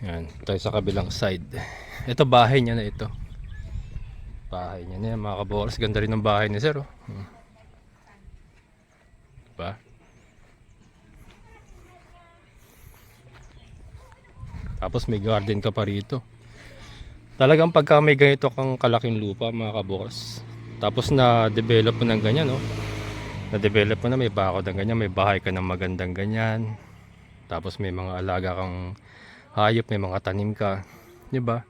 Yan, tayo sa kabilang side. Ito bahay niya na ito. Bahay niya na yan, mga kaboras. Ganda rin ng bahay ni Sir. Oh. Diba? Tapos may garden ka pa rito. Talagang pagka may ganito kang kalaking lupa, mga kaboras, tapos na-develop mo ng ganyan, no? Na-develop mo na, may bakod ng ganyan, may bahay ka ng magandang ganyan. Tapos may mga alaga kang hayop, may mga tanim ka, 'di ba?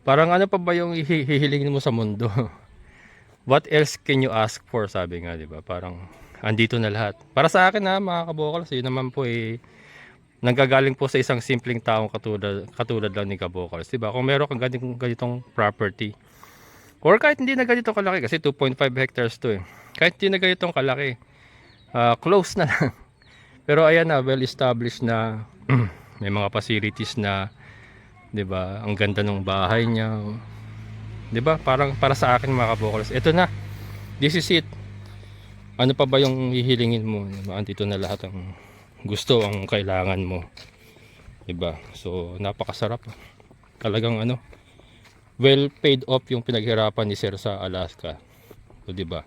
Parang ano pa ba yung hihilingin mo sa mundo? What else can you ask for, sabi nga, 'di ba? Parang andito na lahat. Para sa akin ha, mga kabokals, yun naman po nanggagaling po sa isang simpleng taong katulad lang ni Kabokals, 'di ba? Kung meron kang ganitong property, or kahit hindi na ganito kalaki, kasi 2.5 hectares to eh. Kahit hindi na ganitong kalaki, close na lang. Pero ayan na, well established na. May mga facilities na, 'di ba? Ang ganda ng bahay niya. 'Di ba? Parang para sa akin, mga kabokals, ito na. This is it. Ano pa ba yung hihilingin mo? Diba? Andito na lahat ang gusto, ang kailangan mo. 'Di ba? So, napakasarap. Talagang well paid off yung pinaghirapan ni Sir sa Alaska. So, 'di ba?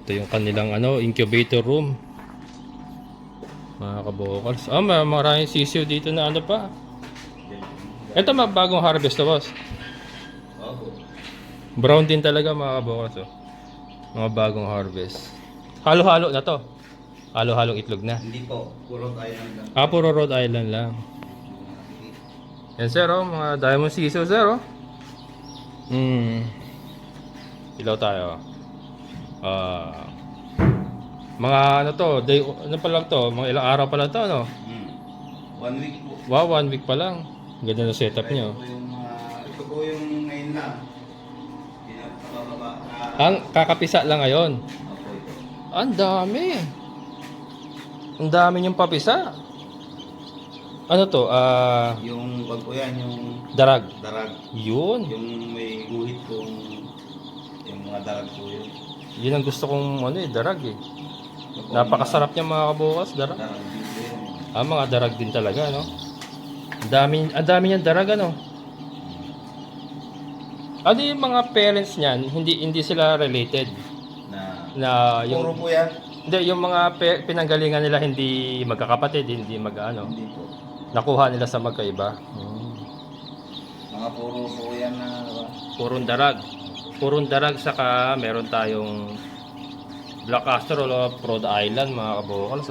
Ito yung kanilang incubator room, mga kabokals. Maraming sisiw dito na pa. Ito bagong harvest to, boss. Brown din talaga, mga kabokals. Mga bagong harvest. Halo-halo na to. Halo-halong itlog na. Hindi po, puro Rhode Island lang. Puro Rhode Island lang. Yan, sir, mga diamond sisiw, sir. Ilaw tayo. Mga day, pa lang to, mga ilang araw pa lang to, 1 week po. Wow, 1 week pa lang. Ganda ng setup niyo. Ito po yung ngayon lang. Pinapababa. Ang kakapisa lang ngayon. Opo, ito. Ang dami. Ang dami niyong papisa. Ano to? Yung wag po yan, yung Darag. darag. Yun. Yung may guhit kong yung mga darag po yun. Yun ang gusto kong darag eh. Ito po, Napakasarap niya, mga kabukas, darag. darag din po yun. Mga darag din talaga, no? Ang dami niyang darag, ano? Ano yung mga parents niyan, hindi sila related? Na yung Puro po yan. Hindi, yung mga pinanggalingan nila hindi magkakapatid, hindi Hindi po. nakuha nila sa magkaiba. Mga puro po yan na Purong darag. Purong darag, saka meron tayong Black Castor of Rhode Island, mga kabokals,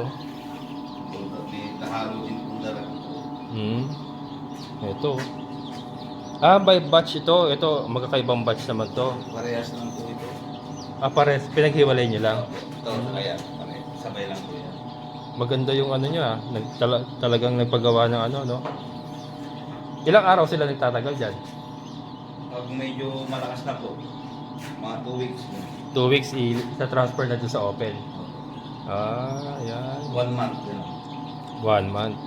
may tahalo din pong darag. Ito. By batch ito. Ito, magkakaibang batch naman to. Parehas lang po ito. Pares, pinaghiwalay nyo lang. Ito, kaya sabay lang po yan. Maganda yung nyo talagang nagpagawa ng no? Ilang araw sila nagtatagal dyan? Pag medyo malakas na po, mga 2 weeks po. 2 weeks i-transfer na dun sa open. Yan. 1 month. 1 month.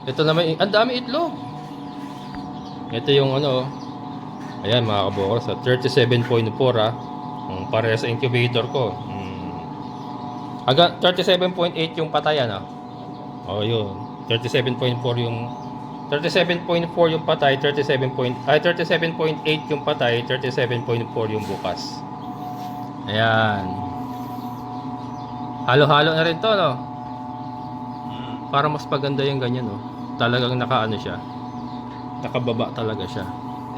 Ito naman, ang dami itlog. Ito yung ayan, mga kabokals, 37.4 pareha sa incubator ko. Hanggang 37.8 yung patay, yun. 37.4 yung 37.4 yung patay, 37.8 yung patay, 37.4 yung bukas. Ayan. Halo-halo na rin to, no? Para mas maganda yung ganyan, no? Talagang siya. Nakababa talaga siya.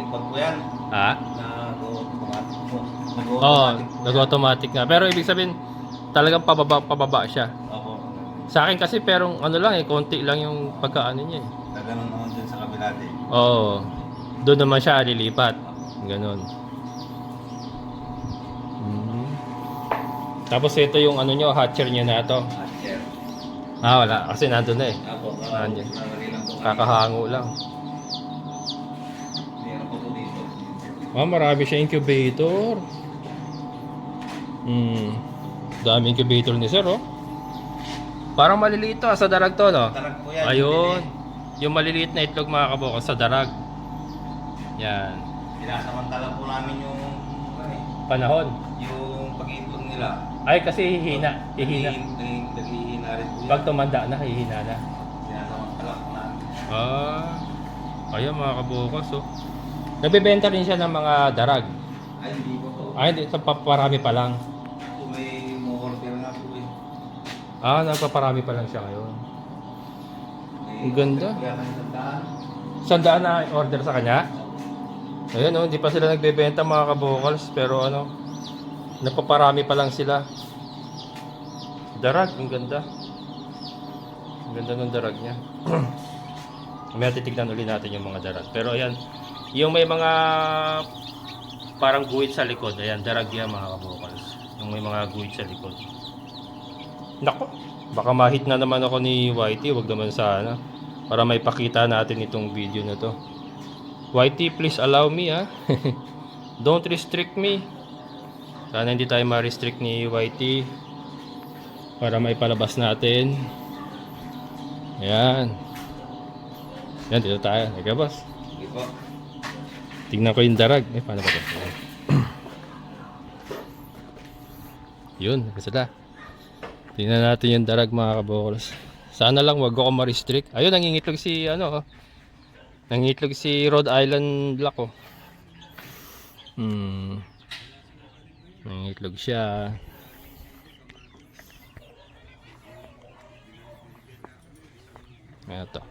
Pag po yan, nag-automatic po. Nag-automatic nga. Pero ibig sabihin, talagang pababa siya. Opo. Sa akin kasi, pero konti lang yung pagkaano niya eh. Gaganon naman dun sa kabila din. Doon naman siya lilipat. Ganon. Tapos ito yung hatcher niya na ito. Hatcher. Wala. Kasi nandun na eh. Opo. Nandiyan. Lalagay lang po. Kakahango lang. Meron po po dito. Marami siya incubator. Dami incubator ni Sir, Parang maliliit to sa darag to, no? Darag po yan. Ayun. Yung maliliit na itlog, mga kabokals, sa darag. Yan. Pinasamantala po namin yung Panahon. yung pag-itlog nila. Ay, kasi hihina. Hihina. Naghihina rin po. Pag tumanda na, hihina na. Yan naman kalak na. Kaya mga kabukas, oh. Nagbebenta rin siya ng mga darag. Ay, hindi po po. Ay, hindi. Sa paparami pa lang. So, may order nga po eh. Nagpaparami pa lang siya ngayon. May Ang ganda. order kaya ng tandaan. 100 na order sa kanya. Ayan, oh. Hindi pa sila nagbebenta mga kabukals. Pero ano, napaparami pa lang sila. Darag, ang ganda. Ang ganda ng darag niya. May titignan ulit natin yung mga darag. Pero ayan, yung may mga parang guhit sa likod, ayan, darag yan mga kabukals. Yung may mga guhit sa likod. Nako, baka ma-hit na naman ako ni YT, wag naman sana. Para may pakita natin itong video na to. YT, please allow me, ha. Don't restrict me. Sana hindi tayo ma-restrict ni YT. Para may palabas natin. Ayan. Yan, dito tayo. Okay, boss. Sige po. Tingnan ko yung darag. Paano ba ito? Yun, sila. Tingnan natin yung darag mga kabokolos. Sana lang wag ako ma-restrict. Ayun, nangingitlog si ano, oh. Nangingitlog si Rhode Island Black, oh. Nangingitlog siya. Ayan to.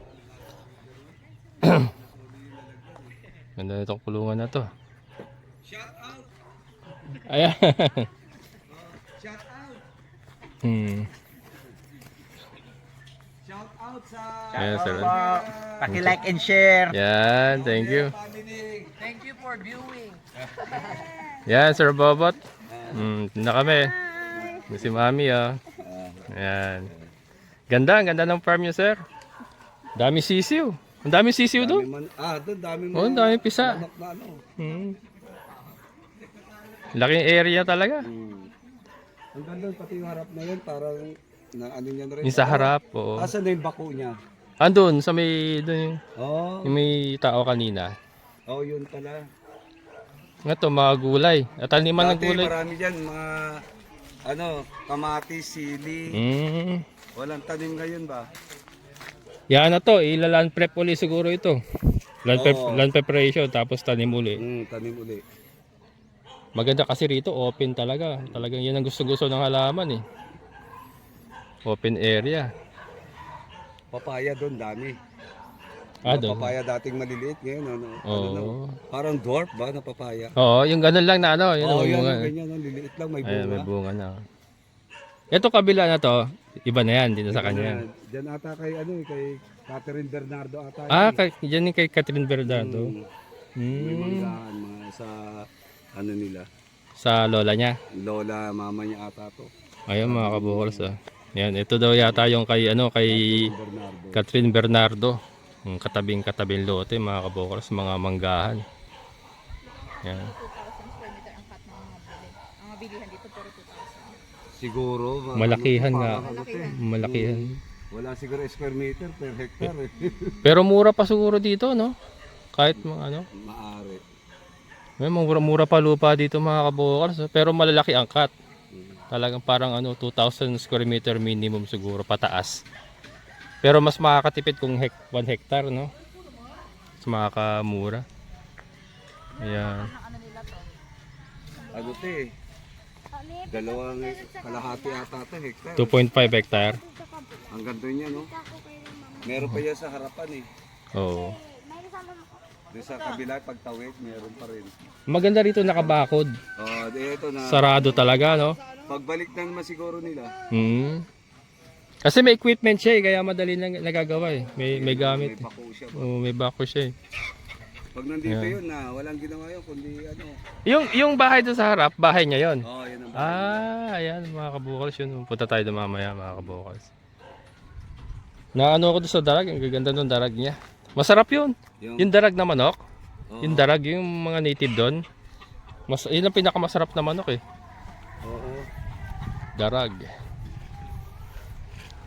Ganda nitong kulungan na to. Shout out! Ayan. Shout out! Shout out sa Ayan, sir. Paki-like and share. Yan, thank you. family. Thank you for viewing. Yan, Sir Bobot. Na kami. Si Mami, oh. Ayan. Ganda, ang ganda ng farm niyo, sir. Dami sisiw. Ang dami sisiw doon. Doon dami Oh, ang dami pisa. manok na ano. Laking area talaga. Ang ganda pati yung harap na yun, parang na ano niya na rin. Yung sa harap, oo. Asan na yung bako niya? Andun, sa may, doon Oh, yung may tao kanina. yun pala. Nga to, mga gulay. At taniman ng Dati gulay. marami dyan, mga ano, kamatis, sili. Walang tanim ngayon ba? Yan na to, ilaland prep uli siguro ito. Oo. Land preparation, tapos tanim uli. Tanim uli. Maganda kasi rito, open talaga. Talagang yan ang gusto-gusto ng halaman, eh. Open area. Papaya doon, dami. Doon. Papaya dating maliliit ngayon, ano, ano na, Oo. parang dwarf ba na papaya? Oo, yung ganun lang na ano. Yun, Oo, yan, bunga. ganyan, no, liliit lang, may Ayan, bunga. may bunga na. Ito kabila na to, iba na yan, dito sa kanya. Diyan ata kay, ano, kay Catherine Bernardo ata. Dyan yung kay Catherine Berdado. May manggahan, mga sa, ano nila, Sa lola niya. lola, mama niya ata to. Ayun mga kabukols, ah. Yan, ito daw yata yung kay, kay Bernardo. Catherine Bernardo. Yung katabing lote mga kabukols, mga manggahan. Yan. 2,000 square meter ang cut ng mga bili. Ang bilihan dito pero 2,000. Siguro. Malakihan nga. Malakihan. Malakihan. Wala siguro square meter per hectare. Pero mura pa siguro dito, no? Kahit mga ano. Maari. May mura pa lupa dito mga kabukols, pero malalaki ang cut. Talagang parang 2,000 square meter minimum siguro pataas. Pero mas makakatipid kung 1 hectare, no? Mas makakamura. Ayan. Ano to eh? Dalawang kalahati ata to hectare. 2.5 hectare. Ang ganda niya, no? Meron pa yan sa harapan eh. Oo. Doon sa kabila, pagtawid, meron pa rin. Maganda rito nakabakod. Ito na. Sarado talaga, no? Pagbalik na naman siguro nila. Kasi may equipment siya, kaya madali na nagagawa eh. May gamit. May bako siya. Oo, may bako siya eh. Pag nandito yun na, walang ginawa yun, kundi ano. Yung bahay doon sa harap, bahay niya yon. Yan ang bahay. Ayan mga kabukals yun. Punta tayo doon mamaya mga kabukals. Naano ako doon sa darag, ang gaganda ng darag niya. Masarap yun. Yung darag na manok. Yung darag, yung mga native doon. Yun ang pinakamasarap na manok eh. Oo. Darag.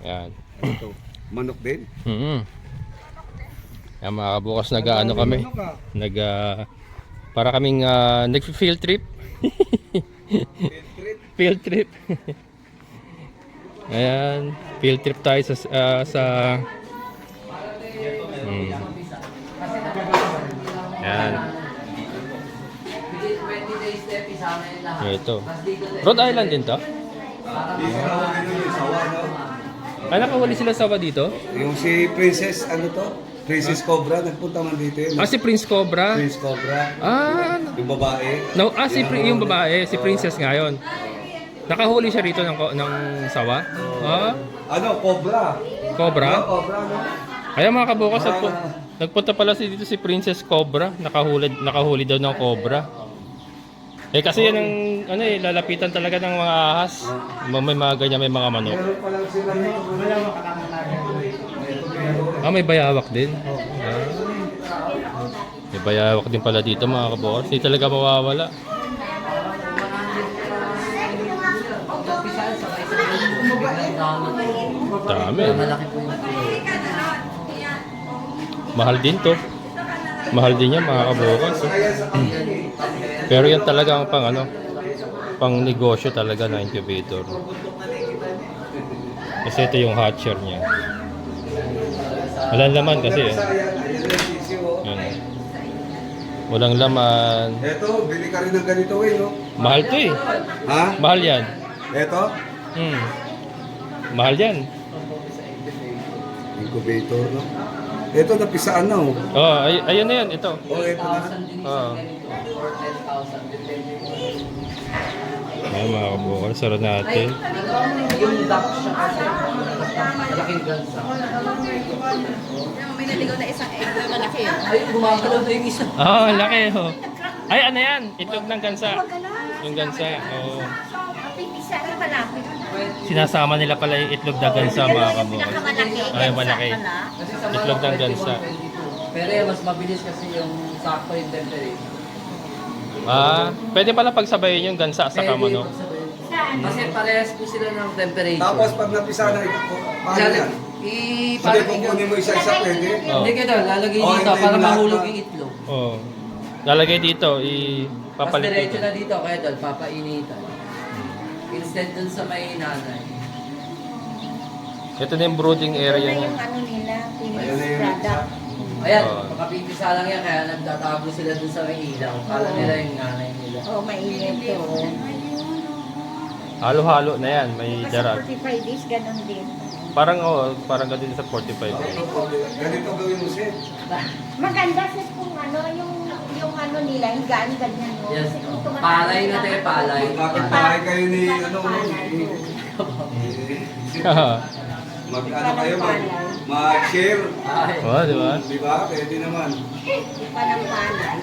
Yan. Ito. Manok din. Yan mga kabukas, nag-ano kami. Manok ah. Para kaming nag-field trip. Field trip. Field trip. Ayan, field trip tayo sa Ayan. Ito. Rhode Island din to? Ay, nakahuli sila sawa dito? Yung si Princess, ano to? Princess Cobra, nagpunta man dito yun. Ah, si Prince Cobra? Prince Cobra, Ah, yung babae. no, yung babae, si Princess ngayon. Nakahuli siya rito ng sawa? Ah, Ano, Cobra. Cobra? Ano, Cobra, no? Kaya mga kabukas, nagpunta pala dito si Princess Cobra. Nakahuli daw ng cobra. Eh kasi yan ang lalapitan talaga ng mga ahas. May mga ganyan, may mga manok. Meron pa lang sila nito. Ah, may bayawak din. Ah. May bayawak din pala dito mga kabukas. Hindi talaga mawawala. Dami. Mahal din to. Mahal din yan mga kabukas. Pero yan talaga ang pang negosyo talaga na incubator. Kasi ito yung hatcher niya. Walang laman kasi eh. Yan. Walang laman. Eto, bili ka rin ng ganito eh, no? Mahal to eh. Ha? Mahal yan. Eto? Mahal yan. Incubator, no? Eto, napisaan na, oh. Oh, ayan na yan. Ito. Oh, eto na. Oh. Ayan mga kabukal. Saro natin. Yung duck siya kasi. Malaking gansa. May naligaw na isang egg na malaki. Ay, gumagalaw na yung isa. Oh, laki oh. Ay, ano yan? Itlog ng gansa. Yung gansa. Oh. Isa na malaki. Sinasama nila pala yung itlog na gansa mga kabukal. Pinakamalaki. Ay, malaki. Kasi sa Itlog ng gansa. 22. Pero yan, mas mabilis kasi yung sakto yung temperature. Ah, pwede pala pagsabayin yung gansa sa manok. Kasi parehas po sila ng temperature. Tapos pag napisaan na ito, paano yan? Sabi Parang kung kunin mo isa-isa, pwede? Oh. Hindi ka daw, lalagay Oh, dito hintayin para mo lahat mahulog na. yung itlog. Oh. Lalagay dito, Tapos ipapalit diretso dito. na dito, kaya doon, papainitan. Instead dun sa may nanay. Ito na yung brooding area niya. Ano nila, Ayan na yun. product. Ayan, Oh. makapipisa lang yan, kaya nagtatabo sila dun sa may ilaw. Kala nila yung nanay nila. Oh, mainit to. Halo-halo na yan, may Kasi darag. 45 days, ganun din. Parang ganun sa 45 days. Ganito gawin mo, Sid. Maganda sa kung ano, yung ano nila, higaan ganyan. No? Yes, Kasi kung oh. tumatagal Palay na sila- tayo, palay. Magkakatahay kayo ni, ano, Palay. mag-ano kayo, mag-share. Ay, Oh, di ba? Di ba? Pwede naman. Panang palay.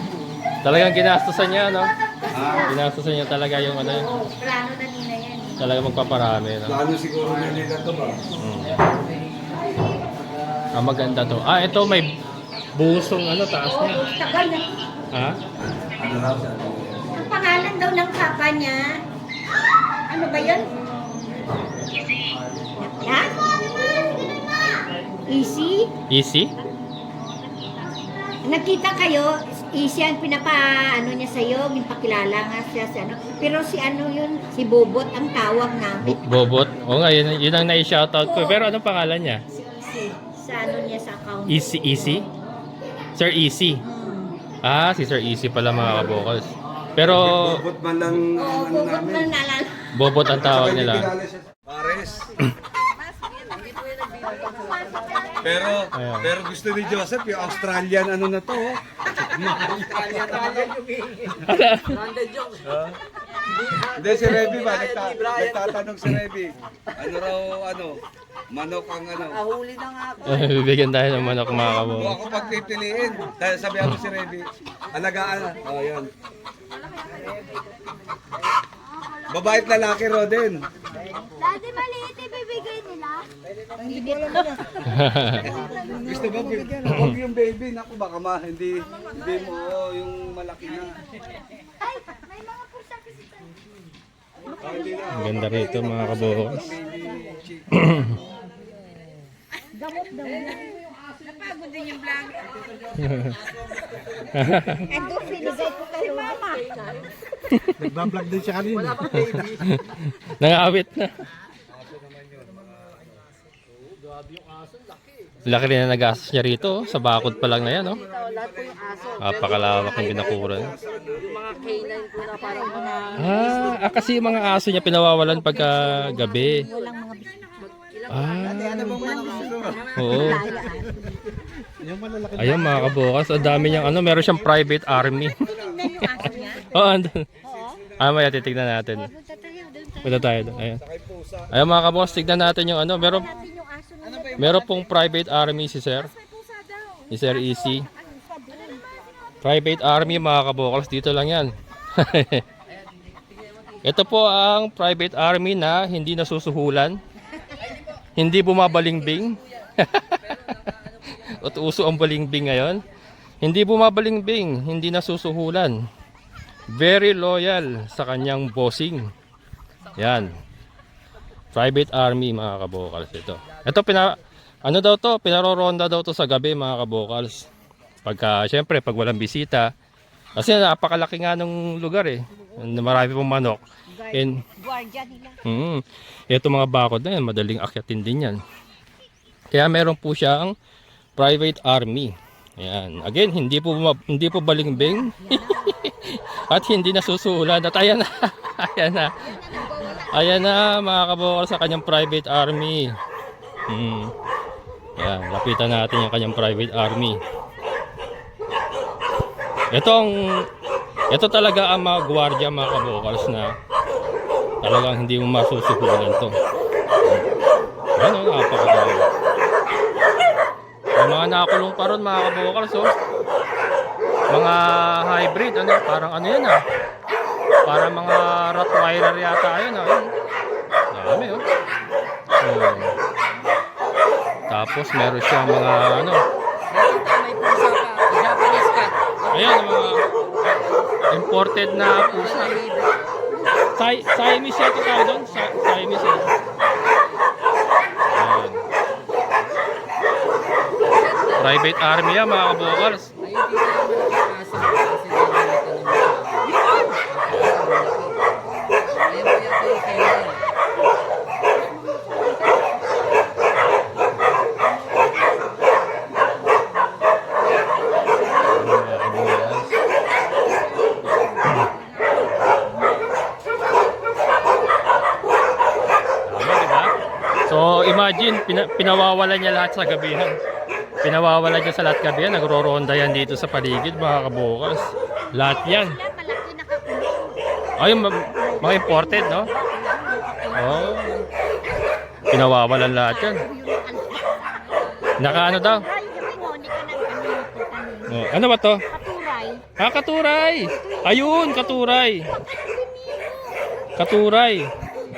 Talagang ginastusan niya, no? Ha? Ginastusan niya talaga yung ano yun. Oo, plano na nila yan. Eh. Talaga magpaparami, no? Plano siguro nila to ba? Ah, maganda to. Ah, ito may busong taas Oo, niya. tagal na. Ha? Ano raw siya? Ang pangalan daw ng papa niya, ano ba yun? Ha? Easy? Easy? Nakita kayo, easy ang ano niya sa'yo, pinapakilala nga siya si ano. Pero si ano yun, si Bobot ang tawag namin. Bobot? Oo nga, yun ang nai-shoutout ko. Pero anong pangalan niya? Si Easy. Sa ano niya sa account. Easy? Sir Easy? Hmm. Ah, si Sir Easy pala mga kabokals. Pero Bobot man lang Oo, ano Bobot namin. man nalala. Bobot ang tawag Saka nila. kilala siya sa Pares. Pero Ayan. pero gusto ni Joseph yung Australian ano na to. Oh. Hindi si Reby ba? Nagtatanong si Reby. Ano raw manok ang ano. ahuli na nga ako. Bibigyan tayo ng manok mga Kung kabokals. ako pagpipiliin, dahil sabihan ko si Reby, alagaan. Oh, yun. Babae at lalaki, Roden. Dati maliit ibibigay nila. Gusto mo, huwag yung baby. Naku, baka hindi mo yung malaki na. Ay, may mga pusa kasi tayo. Hindi na. Ang ganda rito mga kabokals. Baby chick. Ando, pinigay ko kay Mama. Nagbablog din siya kanina. Nangawit na. Laki rin na nagastos niya rito. Oh. Sa bakod pa lang na yan. Oh. Napakalawak ng binakuran. Kasi yung mga aso niya pinawawalan pagka gabi. Oo. Ayun mga kabukas, ang dami niyang ano, meron siyang private army. Oo, andun. Maya titignan natin. Punta tayo doon. Ayun. Ayun mga kabukas, tignan natin yung ano, meron pong private army si Sir. Si Sir Easy. Private army mga kabukas, dito lang yan. Ito po ang private army na hindi nasusuhulan. Hindi bumabalingbing. At uso ang balingbing ngayon. Hindi bumabalingbing, hindi nasusuhulan. Very loyal sa kanyang bossing. Yan. Private army mga kabokals ito. Ito ano daw to? Pinaroronda daw to sa gabi mga kabokals. Pagka syempre pag walang bisita. Kasi napakalaki nga ng lugar eh. Marami pong manok. And Guardia nila. Ito mga bakod na yan, madaling akyatin din yan. Kaya meron po siyang private army. Ayan. Again, hindi po balingbing. At hindi nasusulan. At ayan na. Ayan na. Ayan na mga kabokal sa kanyang private army. Ayan, lapitan natin yung kanyang private army. Ito talaga ang mga gwardiya mga kabokals na talagang hindi mo masusuhulan to. Ano, napakagawa. Yung mga nakakulong pa ron mga kabokals, oh. Mga hybrid, ano, parang ano yan ah. Parang mga Rottweiler yata yun ah. Dami oh. Tapos meron siya mga ano. Ayan, mga imported na pusa. Siamese ito tawag doon? Siamese eh. Ayan. Private army yan mga kabokals. So imagine, pinawawalan niya lahat sa gabihan. Pinawawalan niya sa lahat gabihan. Nagro-ronda yan dito sa paligid mga kabukas. Lahat yan. Ay, mga imported, no? Oh. Pinawawalan lahat yan. Naka ano daw? Oh, ano ba to? Katuray. Katuray! Ayun, katuray! Katuray!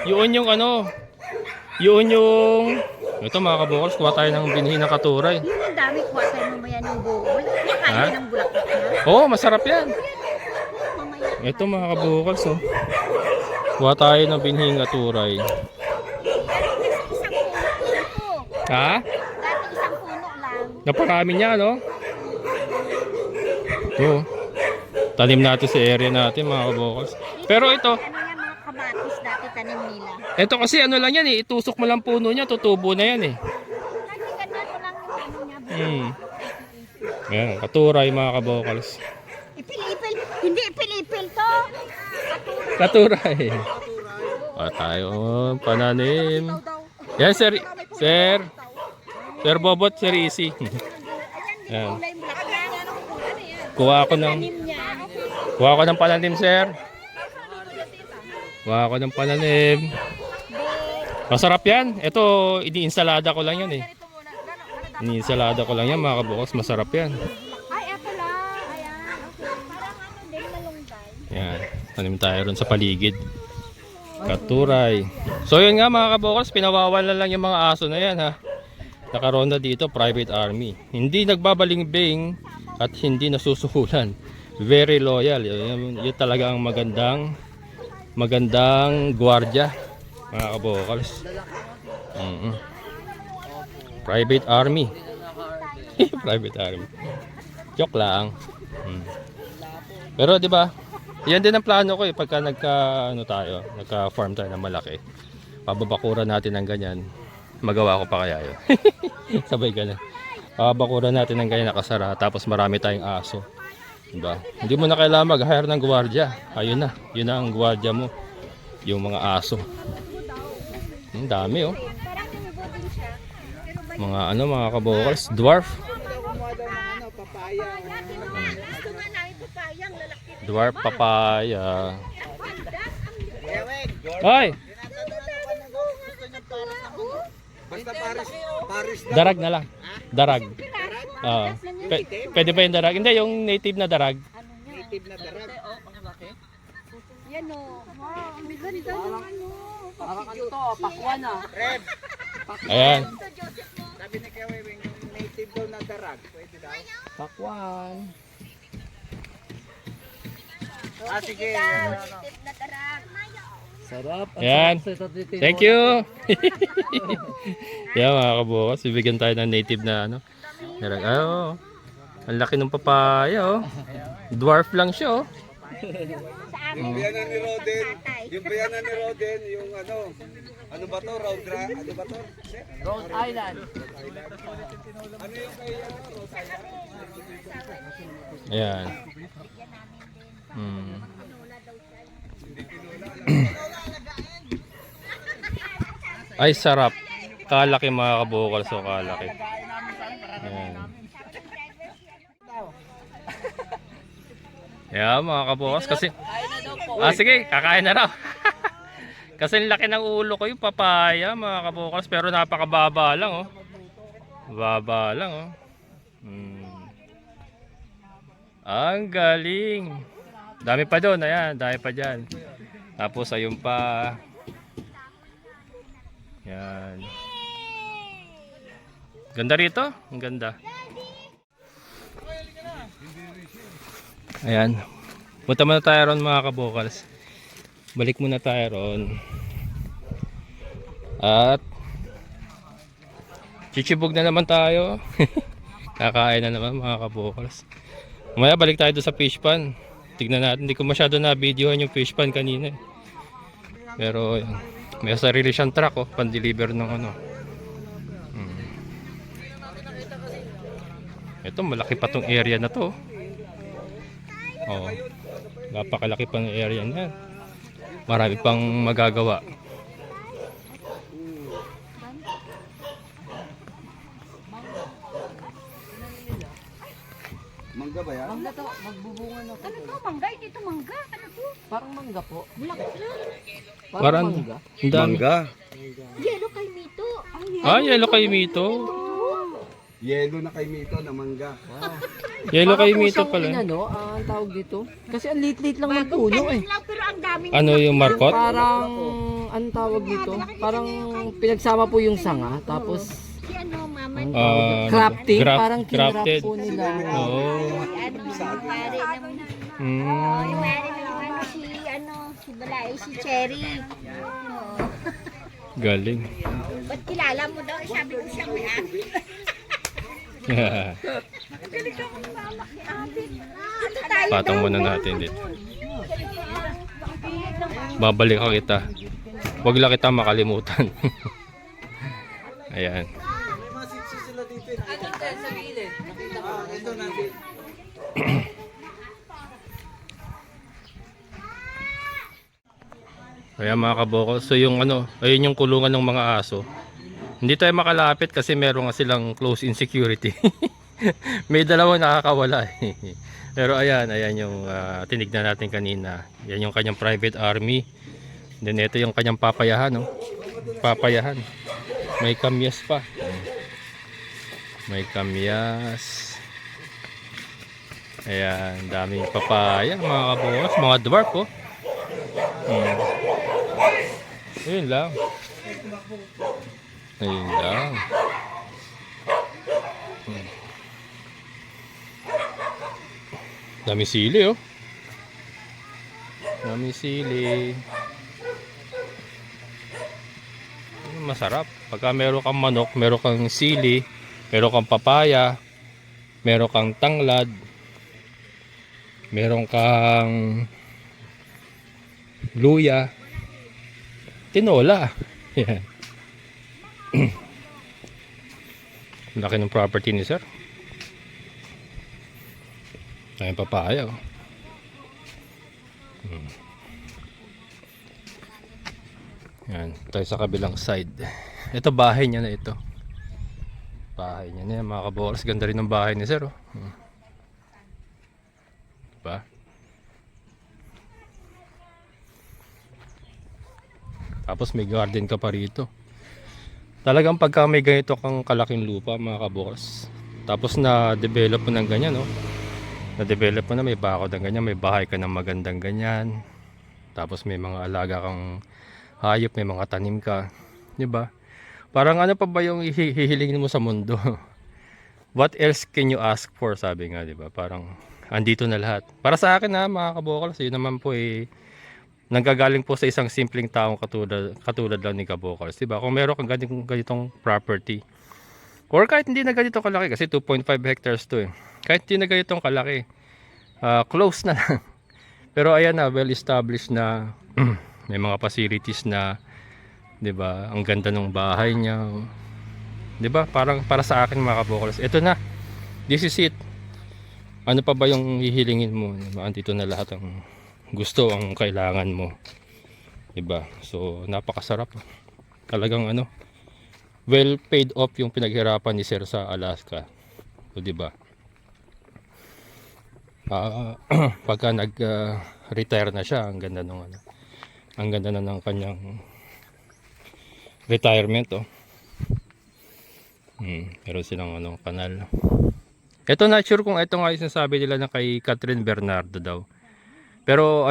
Yun yung ano? Yun yung... Ito mga kabukals, kuha tayo ng binhi ng katuray. Yun ang dami, kuha tayo mamaya ng buhol. Makain ng bulaklak na. Oo, masarap yan. Ito mga kabukals, oh. Kuha tayo ng binhi ng katuray. Ha? Dati isang puno lang. Naparami niya, no? Ito. Tanim natin sa area natin mga kabukals. Pero ito... Ano yan, mga kamatis dati tanim nila. Ito kasi ano lang yan eh. Itusok mo lang puno niya, tutubo na yan eh. Kasi ganito lang yung ano niya. Ayan, katuray mga kabokals. Ipil-ipil. Hindi ipil-ipil to. Katuray. Tayo, pananim. Yan, sir. Sir. Sir Bobot, Sir Easy. Ayan. Kulay bulaklak. Kuha ako ng... Kuha ako ng pananim, sir. Kuha ako ng pananim. Masarap yan. Ito, ini-insalada ko lang yan eh. Ini-insalada ko lang yan mga kabukals. Masarap yan. Ay, eto lang. Ayan. Okay. Parang ano din, malunggay. Yan. Tanim tayo ron sa paligid. Katuray. So yun nga mga kabukals, pinawawalan lang yung mga aso na yan ha. Nakaronda dito, private army. Hindi nagbabalingbing at hindi nasusuhulan. Very loyal. Yun talaga ang magandang gwardiya mga kabukals. Private army. Private army. Joke lang. Pero 'di ba? Yan din ang plano ko pagka nagka-farm tayo na malaki. Pababakuran natin ng ganyan. Magawa ko pa kaya 'yun. Sabay ganun. Pababakuran natin ng ganyan nakasara tapos marami tayong aso. 'Di ba? Hindi mo na kailangan mag-hire ng gwardiya. Ayun na. 'Yun na ang gwardiya mo. Yung mga aso. Ang dami oh. Mga kabokals, dwarf. Dwarf papaya. Hoy! Basta Paris na. Darag na lang. Darag. Pwede ba yung darag? Hindi, yung native na darag. Yan o. Wow, ang ganda ng ano. Parang ano to, pakwan ah. Ayan. Sabi ni Kuya Weng, yung native daw na darag. Pwede daw. Pakwan. Sige. Sarap. Ang Ayan. sarap sa titino. Thank you. Yan mga kabukas, bibigyan tayo ng native na ano. Darag. Oh. Ang laki ng papaya oh. Dwarf lang siya oh. Yung bayanan ni Roden, yung ano ba to, ano ba to? Rhode Island. Ayan. Ay sarap. Kalaki mga kabukal, so kalaki. Ayan. Ayan mga kabukas kasi sige, kakain na raw. Kasi laki ng ulo ko yung papaya mga kabukas, pero napakababa lang oh. Baba lang oh. Ang galing. Dami pa doon, ayan, dami pa dyan. Tapos ayun pa. Yan. Ganda rito, ang ganda. Ayan. Punta muna tayo ron mga kabukals. Balik muna tayo ron. At chichibog na naman tayo. Kakain na naman mga kabukals. Mamaya balik tayo doon sa fish pan. Tignan natin. Hindi ko masyado na videohan yung fish pan kanina. Pero ayan. May sarili siyang truck oh. Pan-deliver ng ano. Ito malaki pa tong area na to. Oh, napakalaki pang area niyan. Marami pang magagawa. Mangga ba yan? Mangga to, magbubunga na to. Ano to, mangga? Hindi to mangga. Ano to? Parang mangga po. Parang mangga. ang dami. Yellow kay Mito. Yellow kay Mito. Yelo na kay Mito na mangga. Yellow kay Parang Mito pusang pala. ang tawag dito. Kasi ang lit-lit lang ng puno eh. Lang, pero ang daming Ano yung markot? Parang, anong tawag dito? Parang pinagsama po yung sanga. Tapos, si ano, mama. crafting. Parang crafted. kinrap po nila. Oo. Ano, pare ng Mm. yung pare ng si Balay, si Cherry. Galing. Ba't kilala mo daw? Sabi ko siya may ate. Galing ako ng mama ni ate. Dito tayo Patong daw. muna natin dito. Babalik ka kita. Huwag lang kita makalimutan. Ayan. Ayan mga kaboko. So yung ayun yung kulungan ng mga aso. Hindi tayo makalapit kasi meron nga silang close insecurity. May dalawang nakakawala eh. Pero ayan yung tinignan natin kanina. Yan yung kanyang private army. Then ito yung kanyang papayahan, oh. Papayahan. May kamyas pa. May kamyas. Ayan, daming papaya mga kabukos, mga dwarf oh. Ayun lang. Ayun lang. Dami sili oh. Dami sili. Masarap. Pagka meron kang manok, meron kang sili, meron kang papaya, meron kang tanglad, meron kang luya, tinola. Yan. Laki ng property ni sir. Ayun, papaya. Oh. Yan, tayo sa kabilang side. Ito bahay niya na ito. Bahay niya na yan, mga kaboras. Ganda rin ng bahay ni sir. Oh. Diba? Tapos may garden ka pa rito. Talagang pagka may ganito kang kalaking lupa, mga kaboras, tapos na-develop mo ng ganyan, no? Na-develop mo na, may bakod ng ganyan, may bahay ka ng magandang ganyan. Tapos may mga alaga kang hayop, may mga tanim ka. Diba? Parang ano pa ba yung hihilingin mo sa mundo? What else can you ask for? Sabi nga, diba? Parang andito na lahat. Para sa akin na mga kabokals, yun naman po nanggagaling po sa isang simpleng taong katulad lang ni Kabokals. Diba? Kung meron kang ganitong property, or kahit hindi na ganito kalaki, kasi 2.5 hectares to eh. Kahit hindi na ganitong kalaki, close na lang. Pero ayan na, well established na, may mga facilities na, 'di ba? Ang ganda ng bahay niya. 'Di ba? Parang para sa akin mga Kabokals, ito na. This is it. Ano pa ba yung hihilingin mo? Diba? Andito na lahat ang gusto, ang kailangan mo. 'Di ba? So, napakasarap. Talagang well paid off yung pinaghirapan ni Sir sa Alaska. So, 'di ba? Pagka nag-retire na siya, ang ganda ng ang ganda na ng kanyang retirement, oh. Pero silang kanal. Ito, not sure kung ito nga yung sinasabi nila na kay Catherine Bernardo daw. Pero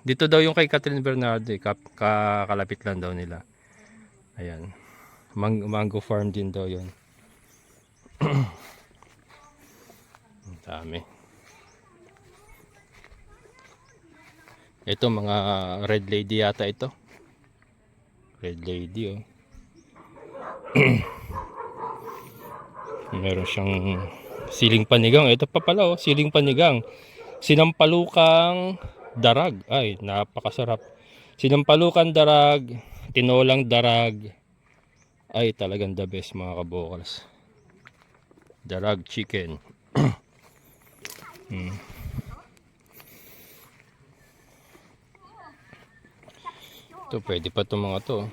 dito daw yung kay Catherine Bernardo, kalapit lang daw nila. Ayan. Mango farm din daw yun. Ang dami. Ito mga red lady yata ito. Red lady, oh. Meron siyang siling panigang. Ito pa pala, oh, siling panigang. Sinampalukang darag. Ay, napakasarap. Sinampalukang darag, tinolang darag. Ay, talagang the best mga Kabokals. Darag chicken. Ito, pwede pa itong mga to.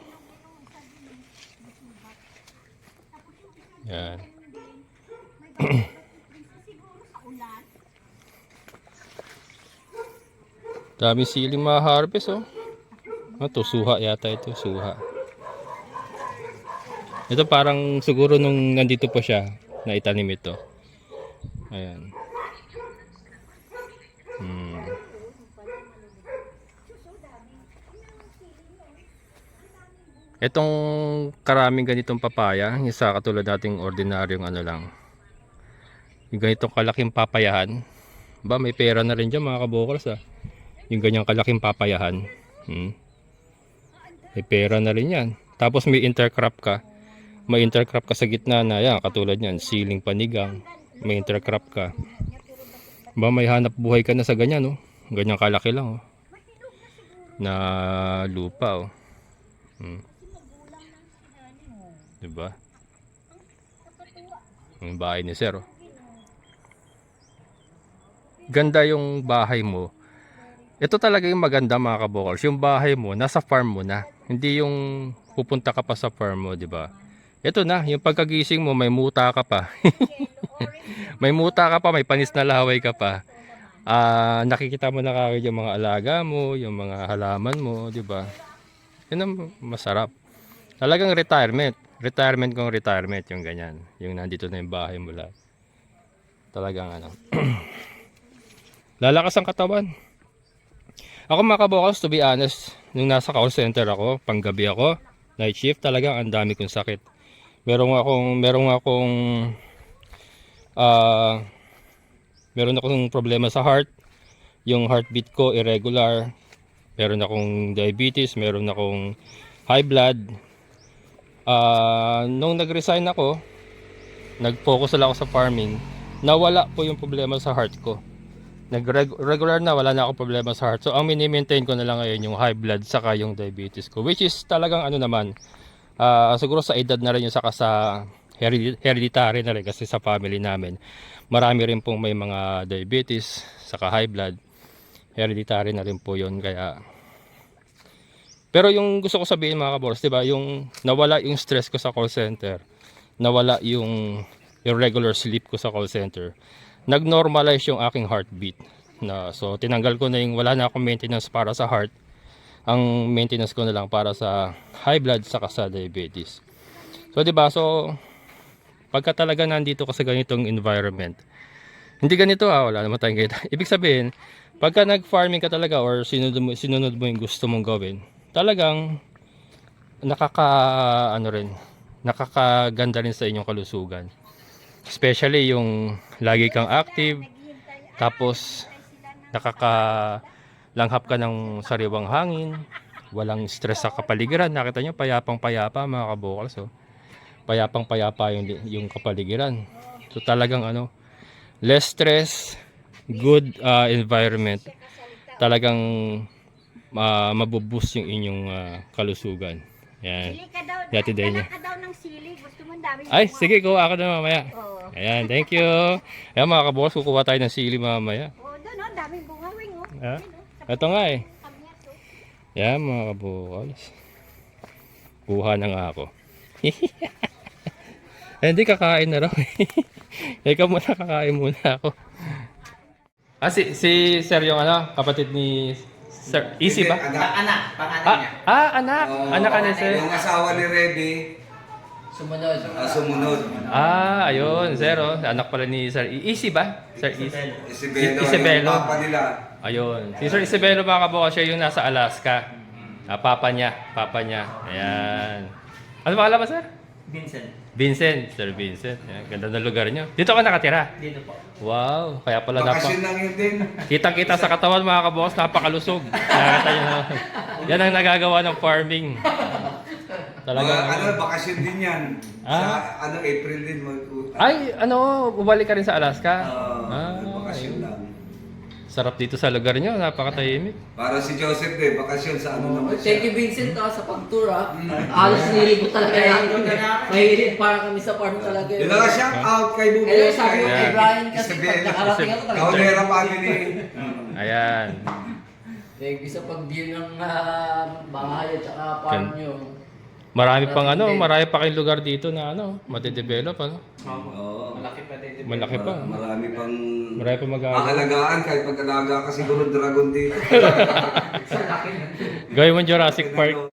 Yan. Dami siling ma-harvest, oh. Ito, suha yata ito, suha. Ito parang siguro nung nandito pa siya, na itanim ito. Ayan. Itong karaming ganitong papaya, isa katulad nating ordinaryong lang. Yung ganitong kalaking papayahan, ba may pera na rin dyan mga Kabokals, ah. Yung ganyang kalaking papayahan, may pera na rin yan. Tapos may intercrop ka. May intercrop ka sa gitna na yan, katulad yan, siling panigang. May intercrop ka. Ba may hanap buhay ka na sa ganyan, oh. Ganyang kalaki lang, oh. Na lupa, oh. Diba? Yung bahay ni Sir, oh. Ganda yung bahay mo. Ito talaga yung maganda mga Kabokals. Yung bahay mo, nasa farm mo na. Hindi yung pupunta ka pa sa farm mo, diba? Ito na, yung pagkagising mo, may muta ka pa. May muta ka pa, may panis na laway ka pa. Nakikita mo na kagad yung mga alaga mo, yung mga halaman mo, diba? Yun ang masarap. Talagang retirement. Retirement kung retirement yung ganyan. Yung nandito na yung bahay mo lahat. Talagang lalakas ang katawan. Ako mga Kabokals, to be honest, nung nasa call center ako, panggabi ako, night shift, talagang ang dami kong sakit. Meron akong problema sa heart. Yung heartbeat ko irregular. Meron akong diabetes, meron akong high blood. Nung nag-resign ako, nag-focus lang ako sa farming. nawala po yung problema sa heart ko. Regular na, wala na akong problema sa heart. So ang mini-maintain ko na lang ngayon yung high blood saka yung diabetes ko, which is talagang ano naman, siguro sa edad na rin yung saka sa hereditary na rin, kasi sa family namin marami rin pong may mga diabetes saka high blood, hereditary na rin po yun. Kaya pero yung gusto ko sabihin mga kaboss, diba, yung nawala yung stress ko sa call center, nawala yung regular sleep ko sa call center, nag-normalize yung aking heartbeat na, so tinanggal ko na yung wala na akong maintenance para sa heart, ang maintenance ko na lang para sa high blood saka sa diabetes. So 'di ba, so pagka talaga nandito ka sa ganitong environment, hindi ganito wala naman tayong ganito. Ibig sabihin, pagka nag-farming ka talaga or sinunod mo yung gusto mong gawin, talagang nakakaganda rin sa inyong kalusugan. Especially yung lagi kang active, tapos nakakalanghap ka ng sariwang hangin, walang stress sa kapaligiran. Nakita nyo, payapang payapa mga kabukal. So payapang payapa yung kapaligiran. So talagang less stress, good environment. Talagang mabuboost yung inyong kalusugan. Yan. Sili ka daw. Yati din niya. Dala ka daw ng sili. Gusto mo ang dami. Ay, sige, kuha ako na mamaya. Oo. Ayan, thank you. Ayan mga kabukas, kukuha tayo ng sili mamaya. Oh, doon oh, daming bungawing oh. Ha? Ito nga eh. Ayan mga kabukas. Kuha na nga ako. Ay, hindi, kakain na raw. Ikaw muna, kakain muna ako. Si Sir yung kapatid ni Sir, Easy ba? Anak. Pangalan niya. Anak. Anak ka ni Sir. Yung asawa ni Redy, Sumunod. sumunod. Ayun, Sir. Anak pala ni Sir. Easy ba? Sir Easy. Isabelo, Isabelo. yung papa nila. Ayun. Si Sir Isabelo mga kabukas, siya yung nasa Alaska. Papa niya. Ayan. Ano pangalan ba, Sir? Vincent. Sir Vincent. Ayan, ganda ng lugar niyo. Dito ka nakatira? Dito po. Wow. Kaya pala Bakasyon lang yun din. Kitang-kita sa katawan mga kabukas, napakalusog. Nakakita niyo na. Yan ang nagagawa ng farming. Talagang Bakasyon din yan. Sa April din. Ay, bumalik ka rin sa Alaska? Bakasyon lang. Sarap dito sa lugar niyo, napakatahimik. Para si Joseph din, bakasyon sa naman Thank you Vincent sa pag-tour Alos nilibot talaga natin. Mahilig para kami sa farm talaga. Yun lang, shout out kay Bubo. Eh, sabi ko kay Brian kasi pag nakarating ako talaga. Kaunera family. Ayan. Thank you sa pag-view ng bahay at saka farm nyo. Marami pang marami pa kayong lugar dito na madedevelop Oo. Malaki pa. Marami pang mag-aalaga. mahalagaan kahit pag-alaga ka siguro dragon dito. Gawin mo Jurassic Park.